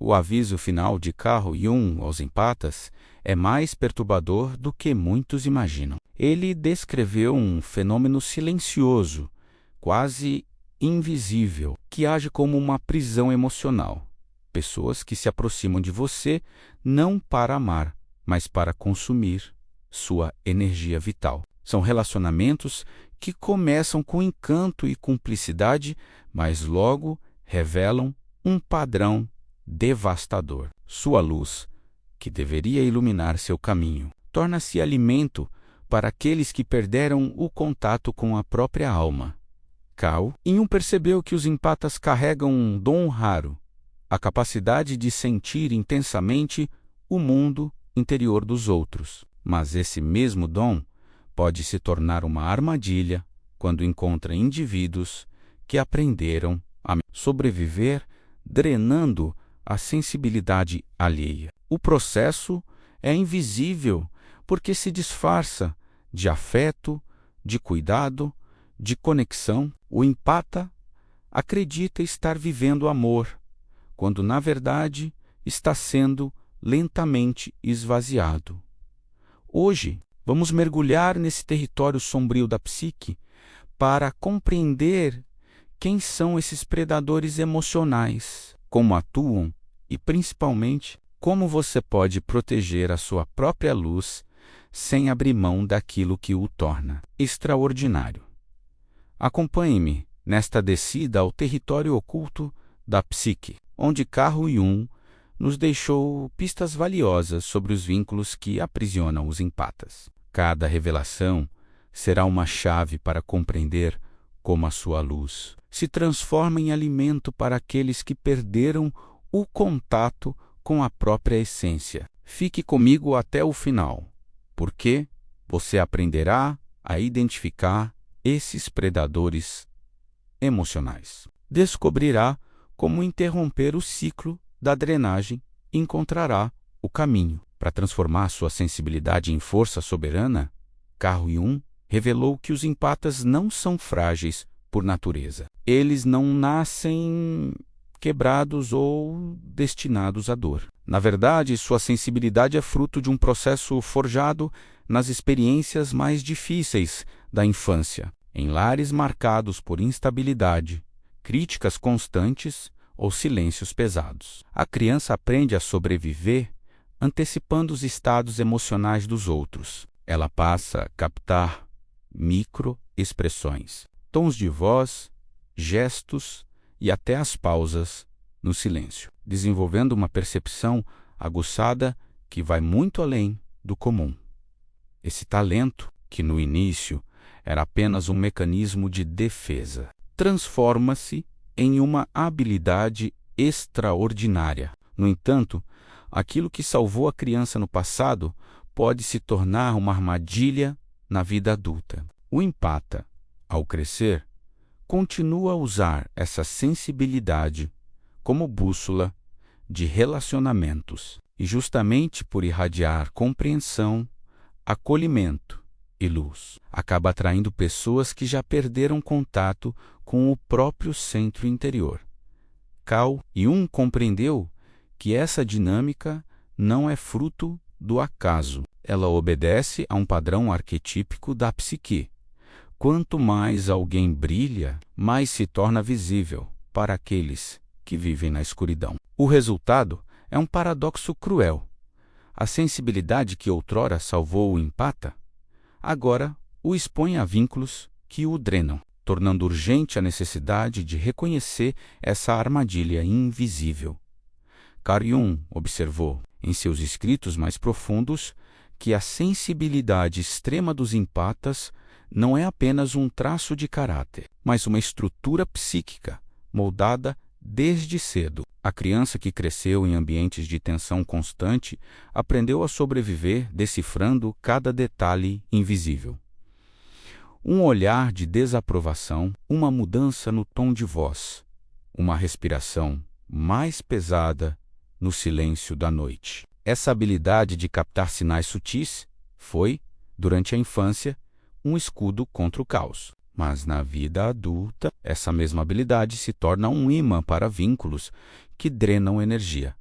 o aviso final de Carl Jung aos empatas é mais perturbador do que muitos imaginam. Ele descreveu um fenômeno silencioso, quase invisível, que age como uma prisão emocional. Pessoas que se aproximam de você não para amar, mas para consumir sua energia vital. São relacionamentos que começam com encanto e cumplicidade, mas logo revelam um padrão devastador. Sua luz, que deveria iluminar seu caminho, torna-se alimento para aqueles que perderam o contato com a própria alma. Carl Jung percebeu que os empatas carregam um dom raro, a capacidade de sentir intensamente o mundo interior dos outros. Mas esse mesmo dom pode se tornar uma armadilha quando encontra indivíduos que aprenderam a sobreviver drenando a sensibilidade alheia. O processo é invisível porque se disfarça de afeto, de cuidado, de conexão. O empata acredita estar vivendo amor, quando na verdade está sendo lentamente esvaziado. Hoje, vamos mergulhar nesse território sombrio da psique para compreender quem são esses predadores emocionais, como atuam e, principalmente, como você pode proteger a sua própria luz sem abrir mão daquilo que o torna extraordinário. Acompanhe-me nesta descida ao território oculto da psique, onde Carl Jung nos deixou pistas valiosas sobre os vínculos que aprisionam os empatas. Cada revelação será uma chave para compreender como a sua luz se transforma em alimento para aqueles que perderam o contato com a própria essência. Fique comigo até o final, porque você aprenderá a identificar esses predadores emocionais. Descobrirá como interromper o ciclo da drenagem e encontrará o caminho. Para transformar sua sensibilidade em força soberana, Carl Jung revelou que os empatas não são frágeis por natureza. Eles não nascem quebrados ou destinados à dor. Na verdade, sua sensibilidade é fruto de um processo forjado nas experiências mais difíceis da infância, em lares marcados por instabilidade, críticas constantes ou silêncios pesados. A criança aprende a sobreviver antecipando os estados emocionais dos outros. Ela passa a captar microexpressões, tons de voz, gestos e até as pausas no silêncio, desenvolvendo uma percepção aguçada que vai muito além do comum. Esse talento, que no início era apenas um mecanismo de defesa, transforma-se em uma habilidade extraordinária. No entanto, aquilo que salvou a criança no passado pode se tornar uma armadilha na vida adulta. O empata, ao crescer, continua a usar essa sensibilidade como bússola de relacionamentos e, justamente por irradiar compreensão, acolhimento e luz, acaba atraindo pessoas que já perderam contato com o próprio centro interior. Carl Jung compreendeu que essa dinâmica não é fruto do acaso. Ela obedece a um padrão arquetípico da psique. Quanto mais alguém brilha, mais se torna visível para aqueles que vivem na escuridão. O resultado é um paradoxo cruel. A sensibilidade que outrora salvou o empata, agora o expõe a vínculos que o drenam, tornando urgente a necessidade de reconhecer essa armadilha invisível. Carl Jung observou, em seus escritos mais profundos, que a sensibilidade extrema dos empatas não é apenas um traço de caráter, mas uma estrutura psíquica moldada desde cedo. A criança que cresceu em ambientes de tensão constante aprendeu a sobreviver decifrando cada detalhe invisível. Um olhar de desaprovação, uma mudança no tom de voz, uma respiração mais pesada no silêncio da noite. Essa habilidade de captar sinais sutis foi, durante a infância, um escudo contra o caos. Mas na vida adulta, essa mesma habilidade se torna um imã para vínculos que drenam energia.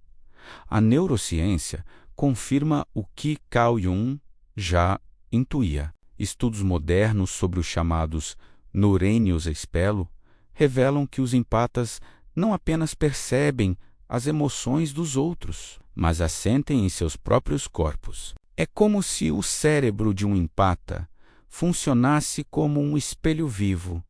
A neurociência confirma o que Carl Jung já intuía. Estudos modernos sobre os chamados neurônios espelho revelam que os empatas não apenas percebem as emoções dos outros, mas as sentem em seus próprios corpos. É como se o cérebro de um empata funcionasse como um espelho vivo,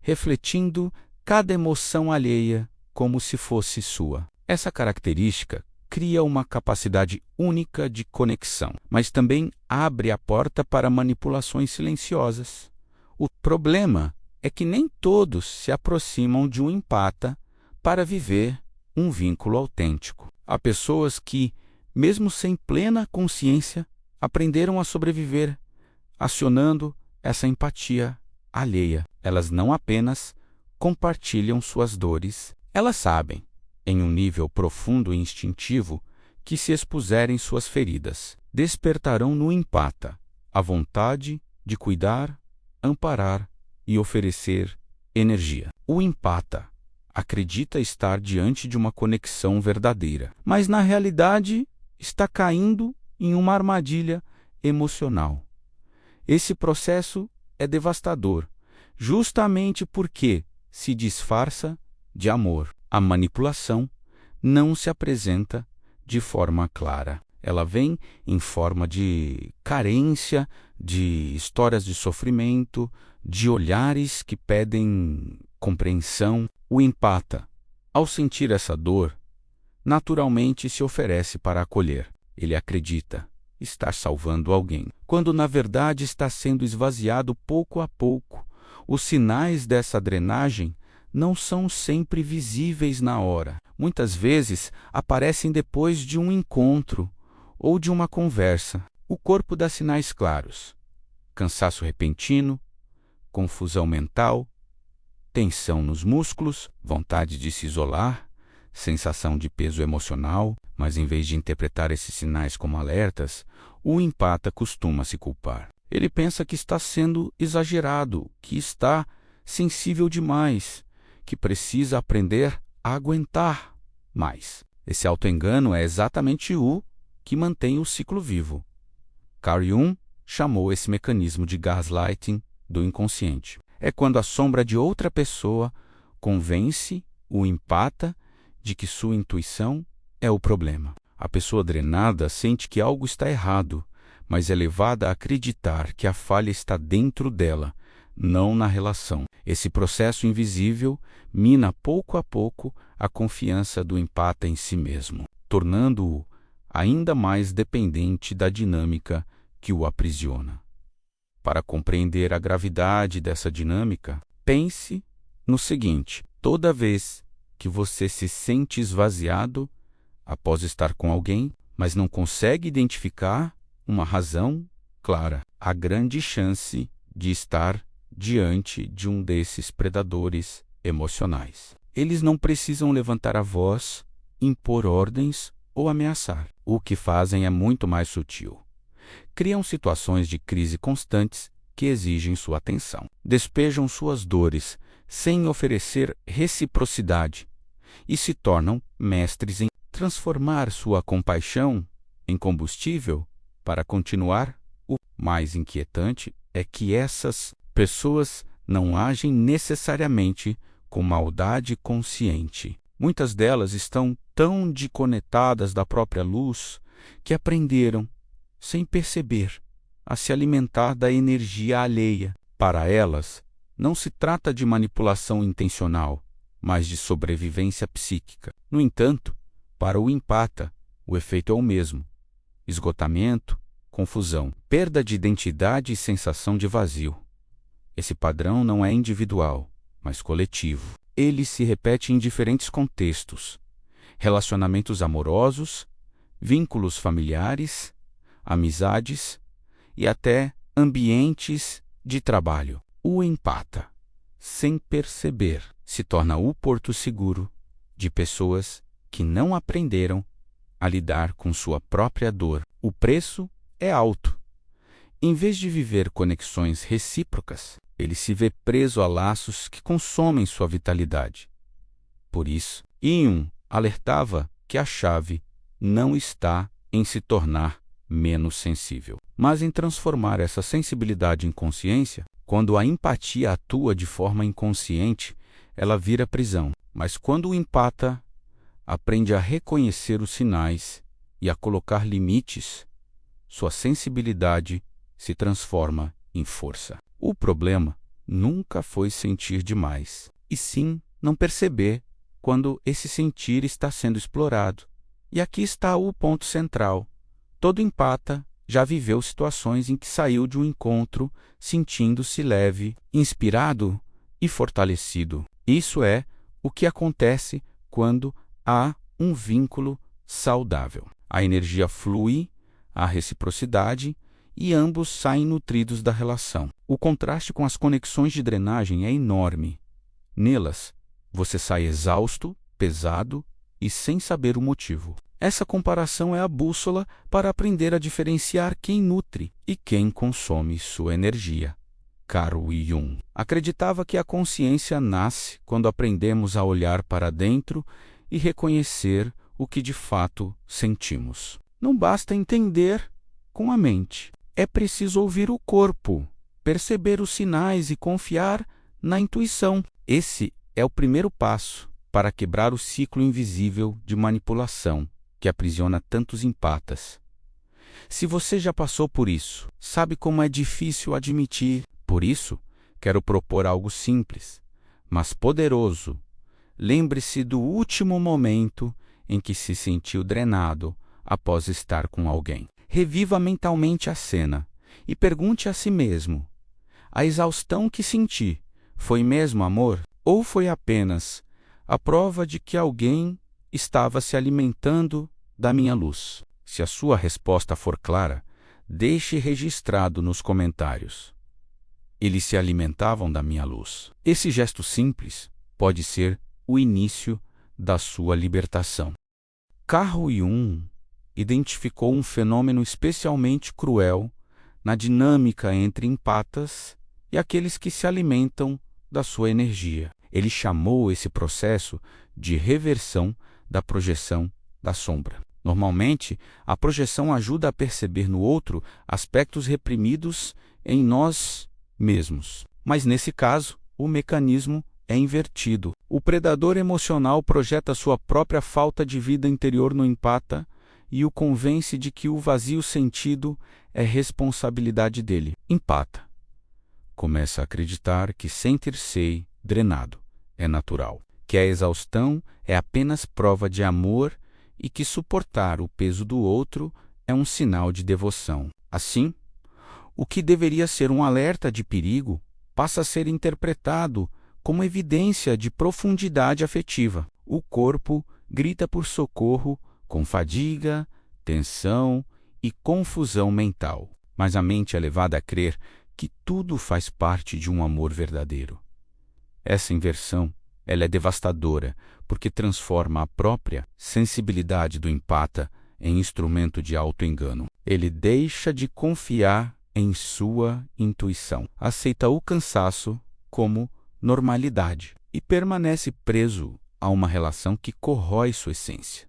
refletindo cada emoção alheia como se fosse sua. Essa característica cria uma capacidade única de conexão, mas também abre a porta para manipulações silenciosas. O problema é que nem todos se aproximam de um empata para viver um vínculo autêntico. Há pessoas que, mesmo sem plena consciência, aprenderam a sobreviver, acionando essa empatia alheia. Elas não apenas compartilham suas dores, elas sabem, em um nível profundo e instintivo, que se expuserem suas feridas, despertarão no empata a vontade de cuidar, amparar e oferecer energia. O empata acredita estar diante de uma conexão verdadeira, mas na realidade está caindo em uma armadilha emocional. Esse processo é devastador, justamente porque se disfarça de amor. A manipulação não se apresenta de forma clara. Ela vem em forma de carência, de histórias de sofrimento, de olhares que pedem compreensão. O empata, ao sentir essa dor, naturalmente se oferece para acolher. Ele acredita estar salvando alguém, quando na verdade está sendo esvaziado pouco a pouco. Os sinais dessa drenagem não são sempre visíveis na hora. Muitas vezes aparecem depois de um encontro ou de uma conversa. O corpo dá sinais claros: cansaço repentino, confusão mental, tensão nos músculos, vontade de se isolar, sensação de peso emocional. Mas em vez de interpretar esses sinais como alertas, o empata costuma se culpar. Ele pensa que está sendo exagerado, que está sensível demais, que precisa aprender a aguentar mais. Esse autoengano é exatamente o que mantém o ciclo vivo. Carl Jung chamou esse mecanismo de gaslighting do inconsciente. É quando a sombra de outra pessoa convence o empata de que sua intuição é o problema. A pessoa drenada sente que algo está errado, mas é levada a acreditar que a falha está dentro dela, não na relação. Esse processo invisível mina pouco a pouco a confiança do empata em si mesmo, tornando-o ainda mais dependente da dinâmica que o aprisiona. Para compreender a gravidade dessa dinâmica, pense no seguinte: toda vez que você se sente esvaziado após estar com alguém, mas não consegue identificar uma razão clara, há grande chance de estar diante de um desses predadores emocionais. Eles não precisam levantar a voz, impor ordens ou ameaçar. O que fazem é muito mais sutil. Criam situações de crise constantes que exigem sua atenção. Despejam suas dores sem oferecer reciprocidade e se tornam mestres em transformar sua compaixão em combustível para continuar. O mais inquietante é que essas pessoas não agem necessariamente com maldade consciente. Muitas delas estão tão desconectadas da própria luz que aprenderam, sem perceber, a se alimentar da energia alheia. Para elas, não se trata de manipulação intencional, mas de sobrevivência psíquica. No entanto, para o empata, o efeito é o mesmo: esgotamento, confusão, perda de identidade e sensação de vazio. Esse padrão não é individual, mas coletivo. Ele se repete em diferentes contextos: relacionamentos amorosos, vínculos familiares, amizades e até ambientes de trabalho. O empata, sem perceber, se torna o porto seguro de pessoas que não aprenderam a lidar com sua própria dor. O preço é alto. Em vez de viver conexões recíprocas, ele se vê preso a laços que consomem sua vitalidade. Por isso, Jung alertava que a chave não está em se tornar menos sensível, mas em transformar essa sensibilidade em consciência. Quando a empatia atua de forma inconsciente, ela vira prisão. Mas quando o empata aprende a reconhecer os sinais e a colocar limites, sua sensibilidade se transforma em força. O problema nunca foi sentir demais, e sim não perceber quando esse sentir está sendo explorado. E aqui está o ponto central. Todo empata já viveu situações em que saiu de um encontro sentindo-se leve, inspirado e fortalecido. Isso é o que acontece quando há um vínculo saudável. A energia flui, há reciprocidade e ambos saem nutridos da relação. O contraste com as conexões de drenagem é enorme. Nelas, você sai exausto, pesado e sem saber o motivo. Essa comparação é a bússola para aprender a diferenciar quem nutre e quem consome sua energia. Carl Jung acreditava que a consciência nasce quando aprendemos a olhar para dentro e reconhecer o que de fato sentimos. Não basta entender com a mente. É preciso ouvir o corpo, perceber os sinais e confiar na intuição. Esse é o primeiro passo para quebrar o ciclo invisível de manipulação que aprisiona tantos empatas. Se você já passou por isso, sabe como é difícil admitir. Por isso, quero propor algo simples, mas poderoso. Lembre-se do último momento em que se sentiu drenado após estar com alguém. Reviva mentalmente a cena e pergunte a si mesmo: a exaustão que senti foi mesmo amor ou foi apenas a prova de que alguém estava se alimentando da minha luz? Se a sua resposta for clara, deixe registrado nos comentários: eles se alimentavam da minha luz. Esse gesto simples pode ser o início da sua libertação. Carl Jung identificou um fenômeno especialmente cruel na dinâmica entre empatas e aqueles que se alimentam da sua energia. Ele chamou esse processo de reversão da projeção da sombra. Normalmente, a projeção ajuda a perceber no outro aspectos reprimidos em nós mesmos. Mas nesse caso, o mecanismo é invertido. O predador emocional projeta sua própria falta de vida interior no empata e o convence de que o vazio sentido é responsabilidade dele. Empata começa a acreditar que sentir-se drenado é natural, que a exaustão é apenas prova de amor e que suportar o peso do outro é um sinal de devoção. Assim, o que deveria ser um alerta de perigo passa a ser interpretado como evidência de profundidade afetiva. O corpo grita por socorro com fadiga, tensão e confusão mental, mas a mente é levada a crer que tudo faz parte de um amor verdadeiro. Essa inversão, ela é devastadora, porque transforma a própria sensibilidade do empata em instrumento de auto-engano. Ele deixa de confiar em sua intuição, aceita o cansaço como normalidade e permanece preso a uma relação que corrói sua essência.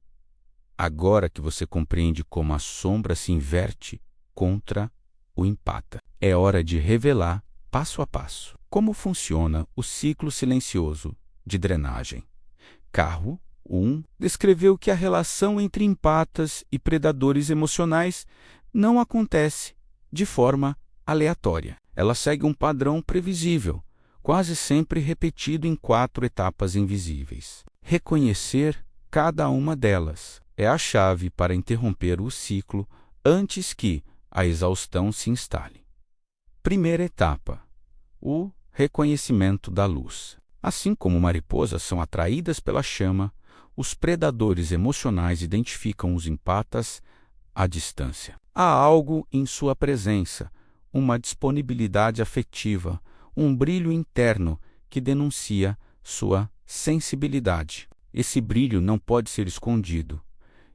Agora que você compreende como a sombra se inverte contra o empata, é hora de revelar, passo a passo, como funciona o ciclo silencioso de drenagem. Carl Jung descreveu que a relação entre empatas e predadores emocionais não acontece de forma aleatória. Ela segue um padrão previsível, quase sempre repetido em 4 etapas invisíveis. Reconhecer cada uma delas é a chave para interromper o ciclo antes que a exaustão se instale. Primeira etapa: o reconhecimento da luz. Assim como mariposas são atraídas pela chama, os predadores emocionais identificam os empatas à distância. Há algo em sua presença, uma disponibilidade afetiva, um brilho interno que denuncia sua sensibilidade. Esse brilho não pode ser escondido,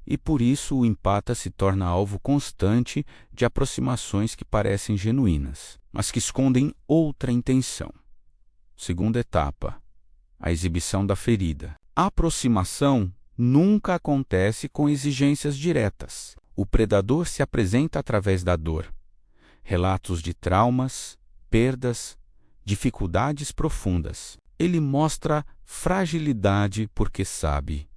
e por isso o empata se torna alvo constante de aproximações que parecem genuínas, mas que escondem outra intenção. Segunda etapa: a exibição da ferida. A aproximação nunca acontece com exigências diretas. O predador se apresenta através da dor, relatos de traumas, perdas, dificuldades profundas. Ele mostra fragilidade porque sabe,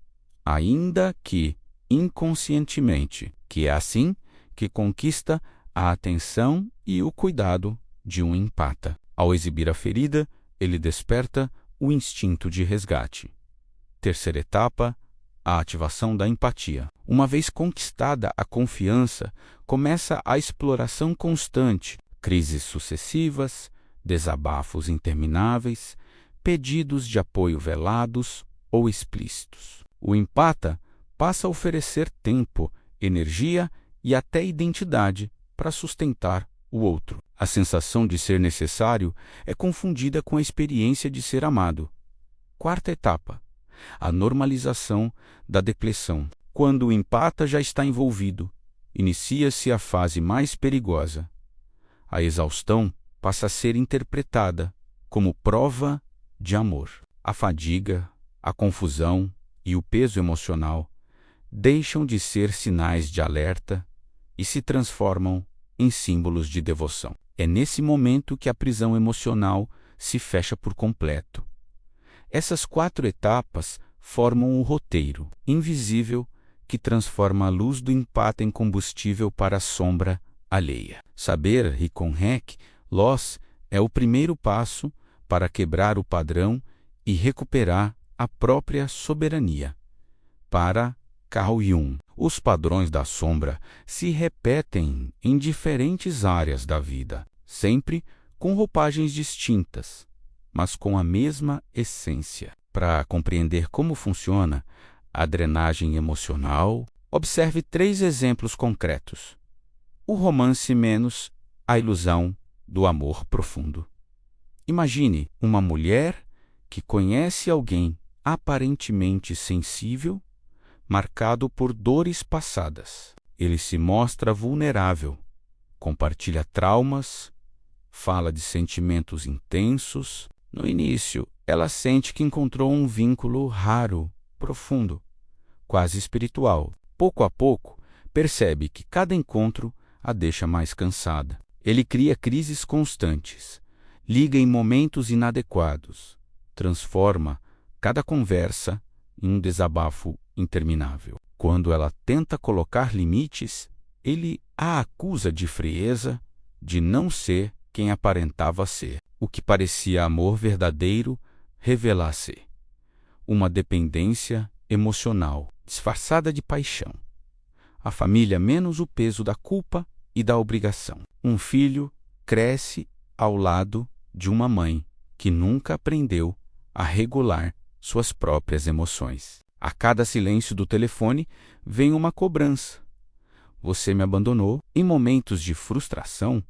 ainda que inconscientemente, que é assim que conquista a atenção e o cuidado de um empata. Ao exibir a ferida, ele desperta o instinto de resgate. Terceira etapa, a ativação da empatia. Uma vez conquistada a confiança, começa a exploração constante, crises sucessivas, desabafos intermináveis, pedidos de apoio velados ou explícitos. O empata passa a oferecer tempo, energia e até identidade para sustentar o outro. A sensação de ser necessário é confundida com a experiência de ser amado. Quarta etapa, a normalização da depressão. Quando o empata já está envolvido, inicia-se a fase mais perigosa. A exaustão passa a ser interpretada como prova de amor. A fadiga, a confusão e o peso emocional deixam de ser sinais de alerta e se transformam em símbolos de devoção. É nesse momento que a prisão emocional se fecha por completo. Essas 4 etapas formam o roteiro invisível que transforma a luz do empate em combustível para a sombra alheia. Saber Riconrec Loss é o primeiro passo para quebrar o padrão e recuperar a própria soberania. Para Carl Jung, os padrões da sombra se repetem em diferentes áreas da vida, sempre com roupagens distintas, mas com a mesma essência. Para compreender como funciona a drenagem emocional, observe 3 exemplos concretos. O romance menos a ilusão do amor profundo. Imagine uma mulher que conhece alguém aparentemente sensível, marcado por dores passadas. Ele se mostra vulnerável, compartilha traumas, fala de sentimentos intensos. No início, ela sente que encontrou um vínculo raro, profundo, quase espiritual. Pouco a pouco, percebe que cada encontro a deixa mais cansada. Ele cria crises constantes, liga em momentos inadequados, transforma cada conversa em um desabafo interminável. Quando ela tenta colocar limites, ele a acusa de frieza, de não ser quem aparentava ser. O que parecia amor verdadeiro revela-se uma dependência emocional disfarçada de paixão. A família menos o peso da culpa e da obrigação. Um filho cresce ao lado de uma mãe que nunca aprendeu a regular suas próprias emoções. A cada silêncio do telefone vem uma cobrança. Você me abandonou. Em momentos de frustração,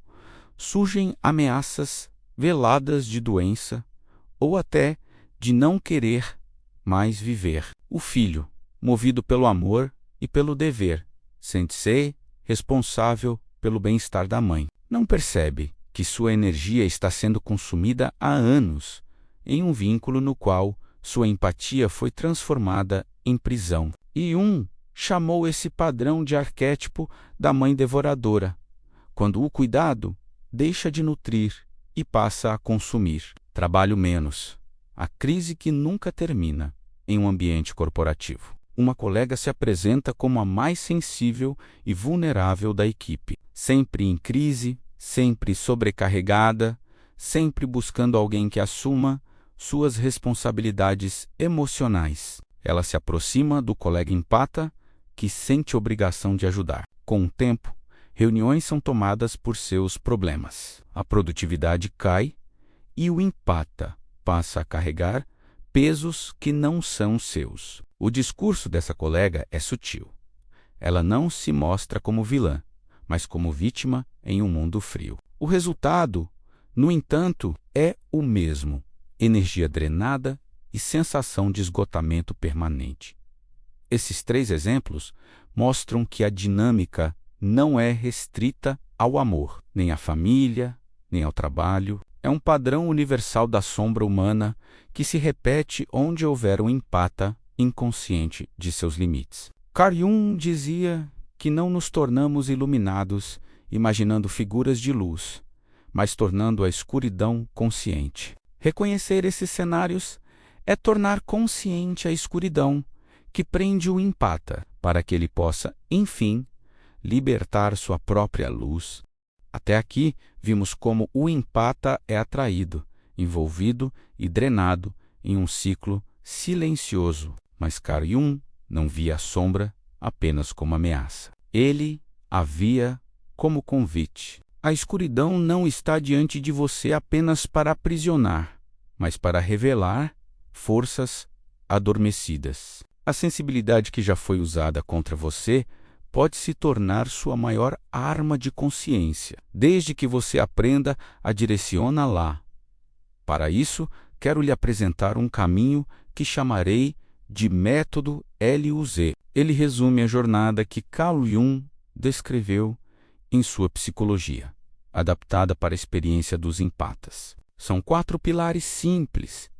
surgem ameaças veladas de doença ou até de não querer mais viver. O filho, movido pelo amor e pelo dever, sente-se responsável pelo bem-estar da mãe. Não percebe que sua energia está sendo consumida há anos em um vínculo no qual sua empatia foi transformada em prisão. E chamou esse padrão de arquétipo da mãe devoradora, quando o cuidado deixa de nutrir e passa a consumir. Trabalho menos. A crise que nunca termina em um ambiente corporativo. Uma colega se apresenta como a mais sensível e vulnerável da equipe, sempre em crise, sempre sobrecarregada, sempre buscando alguém que assuma suas responsabilidades emocionais. Ela se aproxima do colega empata, que sente obrigação de ajudar. Com o tempo, reuniões são tomadas por seus problemas. A produtividade cai e o empata passa a carregar pesos que não são seus. O discurso dessa colega é sutil. Ela não se mostra como vilã, mas como vítima em um mundo frio. O resultado, no entanto, é o mesmo: energia drenada e sensação de esgotamento permanente. Esses 3 exemplos mostram que a dinâmica não é restrita ao amor, nem à família, nem ao trabalho. É um padrão universal da sombra humana que se repete onde houver um empata inconsciente de seus limites. Carl Jung dizia que não nos tornamos iluminados imaginando figuras de luz, mas tornando a escuridão consciente. Reconhecer esses cenários é tornar consciente a escuridão que prende o empata, para que ele possa, enfim, libertar sua própria luz. Até aqui, vimos como o empata é atraído, envolvido e drenado em um ciclo silencioso. Mas Carl Jung não via a sombra apenas como ameaça. Ele a via como convite. A escuridão não está diante de você apenas para aprisionar, mas para revelar forças adormecidas. A sensibilidade que já foi usada contra você pode se tornar sua maior arma de consciência, desde que você aprenda a direcioná-la. Para isso, quero lhe apresentar um caminho que chamarei de método LUZ. Ele resume a jornada que Carl Jung descreveu em sua psicologia, adaptada para a experiência dos empatas. São 4 pilares simples,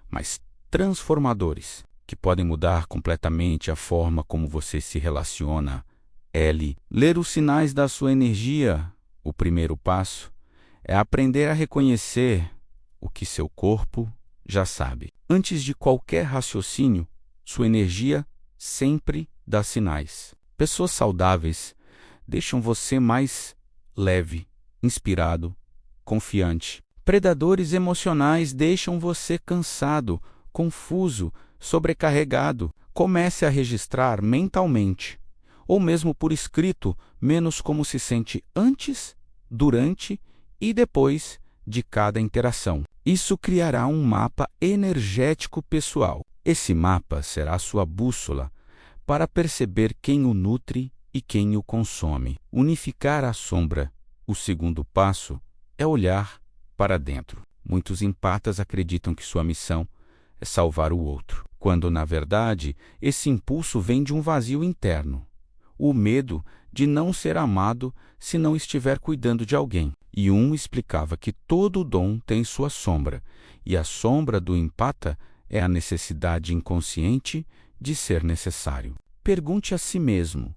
mas transformadores, que podem mudar completamente a forma como você se relaciona. Ler os sinais da sua energia. O primeiro passo é aprender a reconhecer o que seu corpo já sabe. Antes de qualquer raciocínio, sua energia sempre dá sinais. Pessoas saudáveis deixam você mais leve, inspirado, confiante. Predadores emocionais deixam você cansado, confuso, sobrecarregado. Comece a registrar mentalmente, ou mesmo por escrito, menos como se sente antes, durante e depois de cada interação. Isso criará um mapa energético pessoal. Esse mapa será sua bússola para perceber quem o nutre e quem o consome. Unificar a sombra. O segundo passo é olhar para dentro. Muitos empatas acreditam que sua missão é salvar o outro, quando, na verdade, esse impulso vem de um vazio interno. O medo de não ser amado se não estiver cuidando de alguém. Jung explicava que todo dom tem sua sombra, e a sombra do empata é a necessidade inconsciente de ser necessário. Pergunte a si mesmo: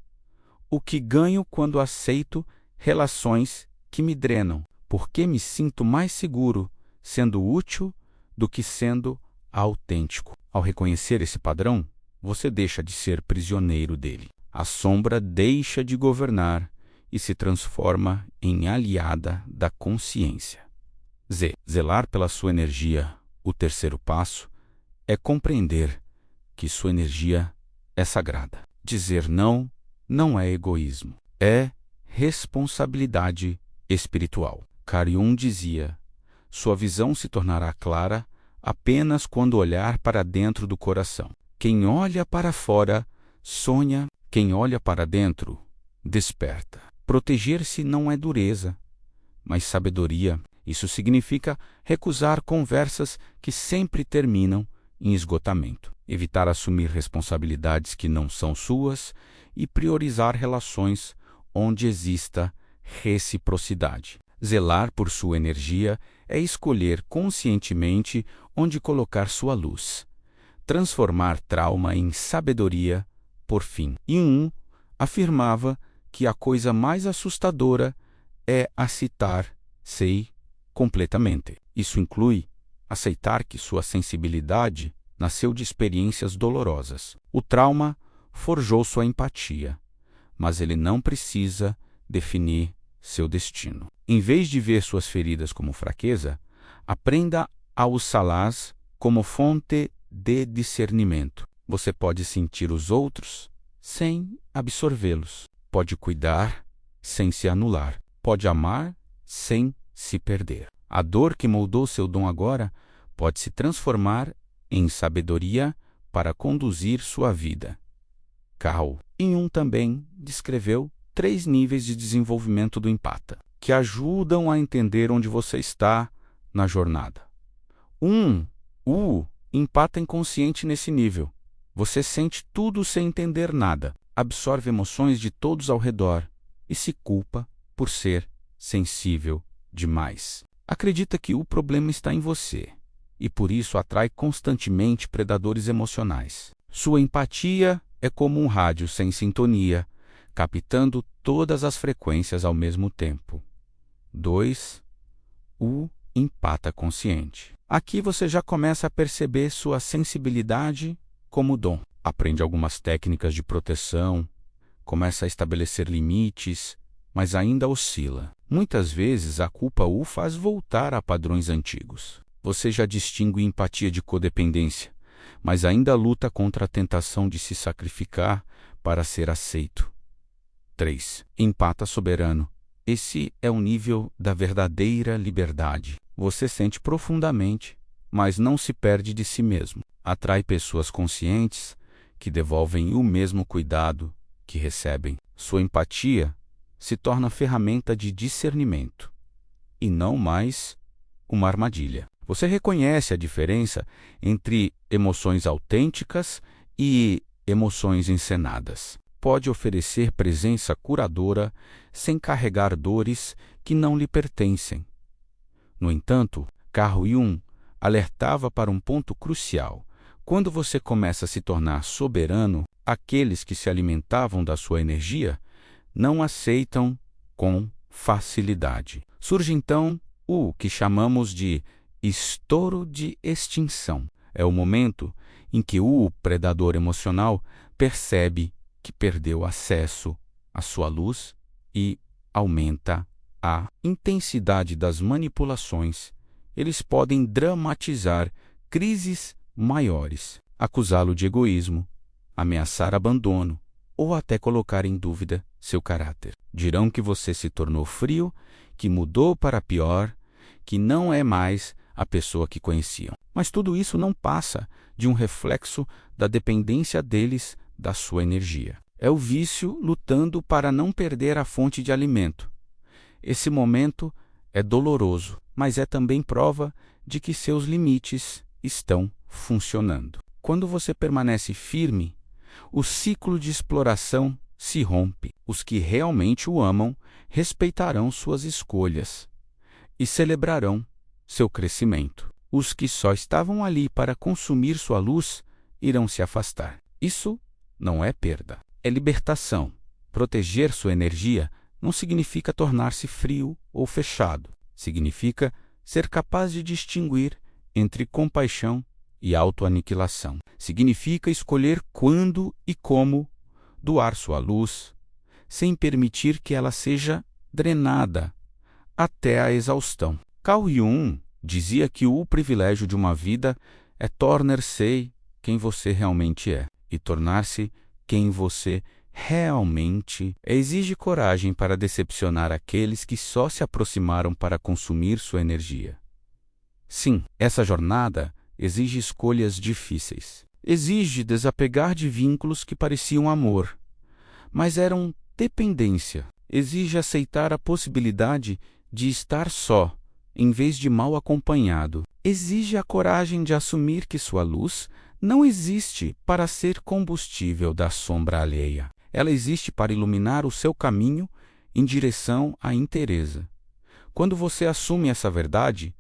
o que ganho quando aceito relações que me drenam? Por que me sinto mais seguro sendo útil do que sendo autêntico? Ao reconhecer esse padrão, você deixa de ser prisioneiro dele. A sombra deixa de governar e se transforma em aliada da consciência. Zelar pela sua energia. O terceiro passo é compreender que sua energia é sagrada. Dizer não não é egoísmo, é responsabilidade espiritual. Carl Jung dizia: sua visão se tornará clara apenas quando olhar para dentro do coração. Quem olha para fora sonha, quem olha para dentro desperta. Proteger-se não é dureza, mas sabedoria. Isso significa recusar conversas que sempre terminam em esgotamento, evitar assumir responsabilidades que não são suas e priorizar relações onde exista reciprocidade. Zelar por sua energia é escolher conscientemente onde colocar sua luz. Transformar trauma em sabedoria, por fim. Jung afirmava que a coisa mais assustadora é aceitar-se completamente. Isso inclui aceitar que sua sensibilidade nasceu de experiências dolorosas. O trauma forjou sua empatia, mas ele não precisa definir seu destino. Em vez de ver suas feridas como fraqueza, aprenda a usá-las como fonte de discernimento. Você pode sentir os outros sem absorvê-los. Pode cuidar sem se anular. Pode amar sem se perder. A dor que moldou seu dom agora pode se transformar em sabedoria para conduzir sua vida. Carl Jung também descreveu 3 níveis de desenvolvimento do empata, que ajudam a entender onde você está na jornada. O empata inconsciente nesse nível. Você sente tudo sem entender nada, absorve emoções de todos ao redor e se culpa por ser sensível demais. Acredita que o problema está em você e por isso atrai constantemente predadores emocionais. Sua empatia é como um rádio sem sintonia, captando todas as frequências ao mesmo tempo. 2. O empata consciente. Aqui você já começa a perceber sua sensibilidade como dom. Aprende algumas técnicas de proteção, começa a estabelecer limites, mas ainda oscila. Muitas vezes a culpa o faz voltar a padrões antigos. Você já distingue empatia de codependência, mas ainda luta contra a tentação de se sacrificar para ser aceito. 3. Empata soberano. Esse é o nível da verdadeira liberdade. Você sente profundamente, mas não se perde de si mesmo. Atrai pessoas conscientes que devolvem o mesmo cuidado que recebem. Sua empatia se torna ferramenta de discernimento e não mais uma armadilha. Você reconhece a diferença entre emoções autênticas e emoções encenadas. Pode oferecer presença curadora sem carregar dores que não lhe pertencem. No entanto, Carl Jung alertava para um ponto crucial. Quando você começa a se tornar soberano, aqueles que se alimentavam da sua energia não aceitam com facilidade. Surge então o que chamamos de estouro de extinção. É o momento em que o predador emocional percebe que perdeu acesso à sua luz e aumenta a intensidade das manipulações. Eles podem dramatizar crises maiores, acusá-lo de egoísmo, ameaçar abandono ou até colocar em dúvida seu caráter. Dirão que você se tornou frio, que mudou para pior, que não é mais a pessoa que conheciam. Mas tudo isso não passa de um reflexo da dependência deles da sua energia. É o vício lutando para não perder a fonte de alimento. Esse momento é doloroso, mas é também prova de que seus limites estão funcionando. Quando você permanece firme, o ciclo de exploração se rompe. Os que realmente o amam respeitarão suas escolhas e celebrarão seu crescimento. Os que só estavam ali para consumir sua luz irão se afastar. Isso não é perda, é libertação. Proteger sua energia não significa tornar-se frio ou fechado. Significa ser capaz de distinguir entre compaixão e autoaniquilação. Significa escolher quando e como doar sua luz, sem permitir que ela seja drenada até a exaustão. Carl Jung dizia que o privilégio de uma vida é tornar-se quem você realmente é. E tornar-se quem você realmente exige coragem para decepcionar aqueles que só se aproximaram para consumir sua energia. Sim, essa jornada exige escolhas difíceis. Exige desapegar de vínculos que pareciam amor, mas eram dependência. Exige aceitar a possibilidade de estar só, em vez de mal acompanhado. Exige a coragem de assumir que sua luz não existe para ser combustível da sombra alheia. Ela existe para iluminar o seu caminho em direção à inteireza. Quando você assume essa verdade,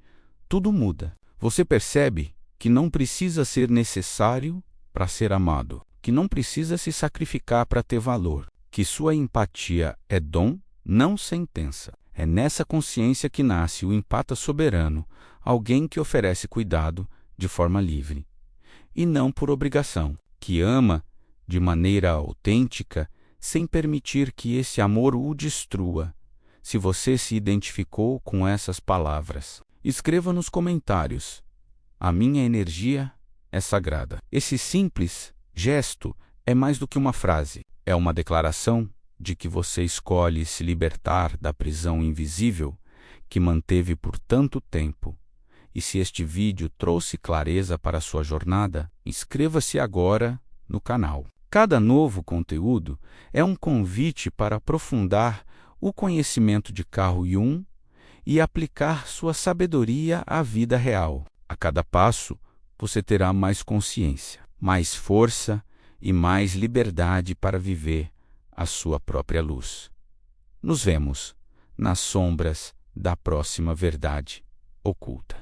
tudo muda. Você percebe que não precisa ser necessário para ser amado, que não precisa se sacrificar para ter valor, que sua empatia é dom, não sentença. É nessa consciência que nasce o empata soberano, alguém que oferece cuidado de forma livre, e não por obrigação, que ama de maneira autêntica, sem permitir que esse amor o destrua. Se você se identificou com essas palavras, escreva nos comentários: a minha energia é sagrada. Esse simples gesto é mais do que uma frase, é uma declaração de que você escolhe se libertar da prisão invisível que manteve por tanto tempo. E se este vídeo trouxe clareza para a sua jornada, inscreva-se agora no canal. Cada novo conteúdo é um convite para aprofundar o conhecimento de Carl Jung e aplicar sua sabedoria à vida real. A cada passo, você terá mais consciência, mais força e mais liberdade para viver a sua própria luz. Nos vemos nas sombras da próxima verdade oculta.